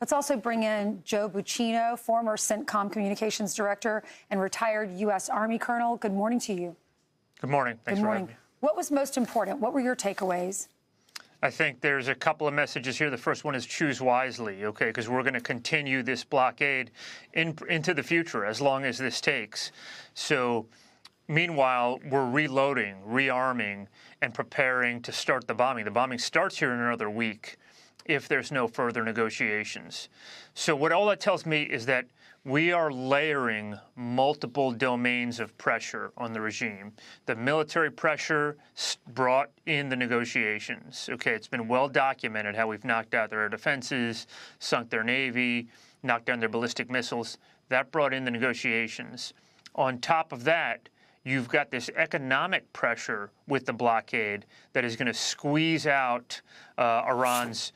Let's also bring in Joe Buccino, former CENTCOM communications director and retired U.S. Army colonel. Good morning to you. Good morning. Thanks for having me. What was most important? What were your takeaways? I think there's a couple of messages here. The first one is choose wisely, okay, because we're going to continue this blockade into the future as long as this takes. So meanwhile, we're reloading, rearming, and preparing to start the bombing. The bombing starts here in another week if there's no further negotiations. So what all that tells me is that we are layering multiple domains of pressure on the regime. The military pressure brought in the negotiations. Okay, it's been well documented how we've knocked out their air defenses, sunk their navy, knocked down their ballistic missiles. That brought in the negotiations. On top of that, you've got this economic pressure with the blockade that is going to squeeze out Iran's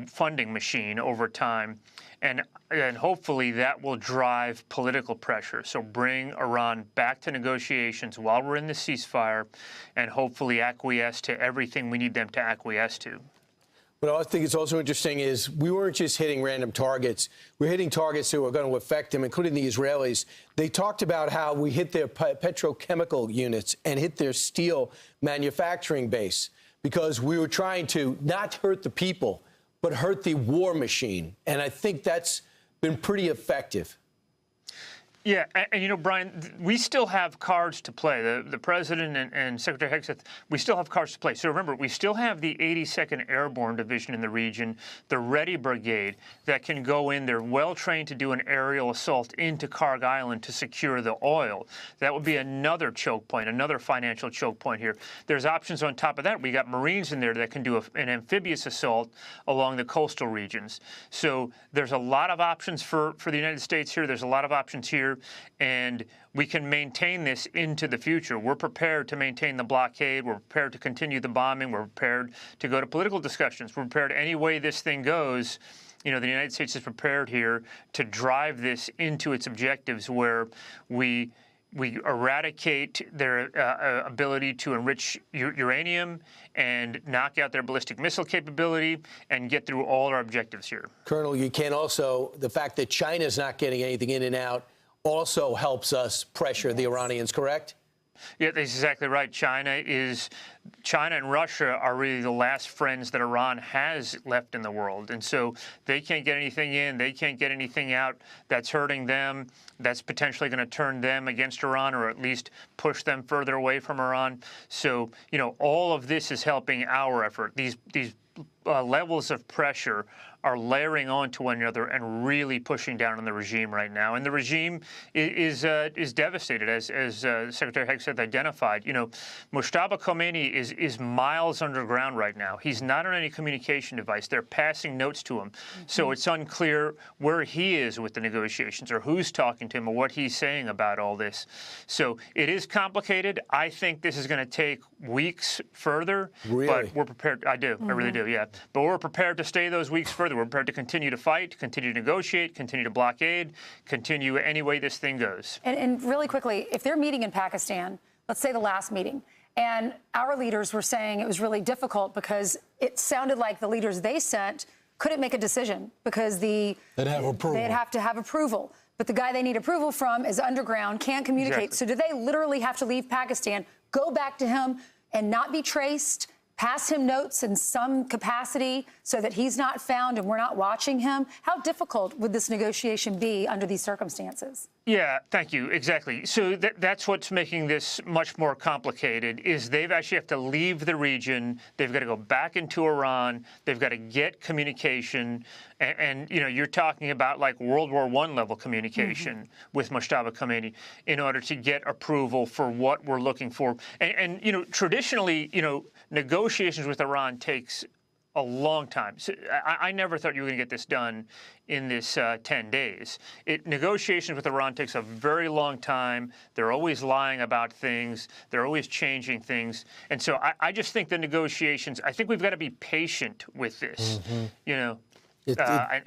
funding machine over time. And hopefully that will drive political pressure. So bring Iran back to negotiations while we're in the ceasefire and hopefully acquiesce to everything we need them to acquiesce to. What I think is also interesting is we weren't just hitting random targets. We're hitting targets that were going to affect them, including the Israelis. They talked about how we hit their petrochemical units and hit their steel manufacturing base because we were trying to not hurt the people, but hurt the war machine. And I think that's been pretty effective. Yeah, and you know, Brian, we still have cards to play. The President and Secretary Hegseth, we still have cards to play. So remember, we still have the 82nd Airborne Division in the region, the Ready Brigade, that can go in. They're well-trained to do an aerial assault into Karg Island to secure the oil. That would be another choke point, another financial choke point here. There's options on top of that. We got Marines in there that can do an amphibious assault along the coastal regions. So there's a lot of options for the United States here. There's a lot of options here. And we can maintain this into the future. We're prepared to maintain the blockade. We're prepared to continue the bombing. We're prepared to go to political discussions. We're prepared any way this thing goes. You know, the United States is prepared here to drive this into its objectives where we eradicate their ability to enrich uranium and knock out their ballistic missile capability and get through all our objectives here. Colonel, you can also, the fact that China's not getting anything in and out also helps us pressure the Iranians, correct? Yeah, that's exactly right. China and Russia are really the last friends that Iran has left in the world. And so they can't get anything in, they can't get anything out that's hurting them, that's potentially going to turn them against Iran or at least push them further away from Iran. So, you know, all of this is helping our effort. These levels of pressure are layering onto one another and really pushing down on the regime right now. And the regime is devastated, as Secretary Hegseth identified. You know, Mojtaba Khomeini is miles underground right now. He's not on any communication device. They're passing notes to him. So it's unclear where he is with the negotiations or who's talking to him or what he's saying about all this. So it is complicated. I think this is going to take weeks further. Really? But we're prepared. I do. I really do, yeah. But we're prepared to stay those weeks further. We're prepared to continue to fight, continue to negotiate, continue to blockade, continue any way this thing goes. And really quickly, if they're meeting in Pakistan, let's say the last meeting, and our leaders were saying it was really difficult because it sounded like the leaders they sent couldn't make a decision because they'd have to have approval. But the guy they need approval from is underground, can't communicate. Exactly. So do they literally have to leave Pakistan, go back to him, and not be traced, pass him notes in some capacity so that he's not found and we're not watching him? How difficult would this negotiation be under these circumstances? Yeah, thank you. Exactly. So that's what's making this much more complicated is they've actually have to leave the region. They've got to go back into Iran. They've got to get communication. And you know, you're talking about like World War I level communication with Mojtaba Khomeini in order to get approval for what we're looking for. And you know, traditionally, you know, negotiations with Iran takes a long time. So I never thought you were going to get this done in this 10 days. Negotiations with Iran takes a very long time. They're always lying about things. They're always changing things. And so I just think the negotiations, I think we've got to be patient with this, you know.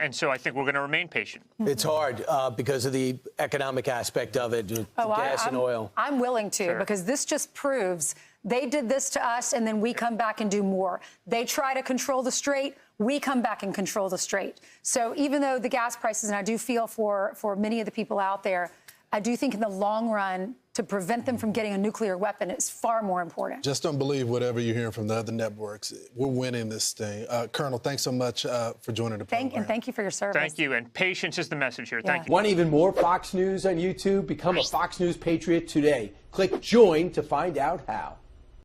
And so I think we're going to remain patient. It's hard because of the economic aspect of it, gas and oil. I'm willing to, because this just proves they did this to us, and then we come back and do more. They try to control the strait. we come back and control the strait. So even though the gas prices, and I do feel for many of the people out there, I do think in the long run, to prevent them from getting a nuclear weapon is far more important. Just don't believe whatever you're hearing from the other networks. We're winning this thing. Colonel, thanks so much for joining the program. And thank you for your service. Thank you. And patience is the message here. Thank you. Want even more Fox News on YouTube? Become a Fox News Patriot today. Click join to find out how.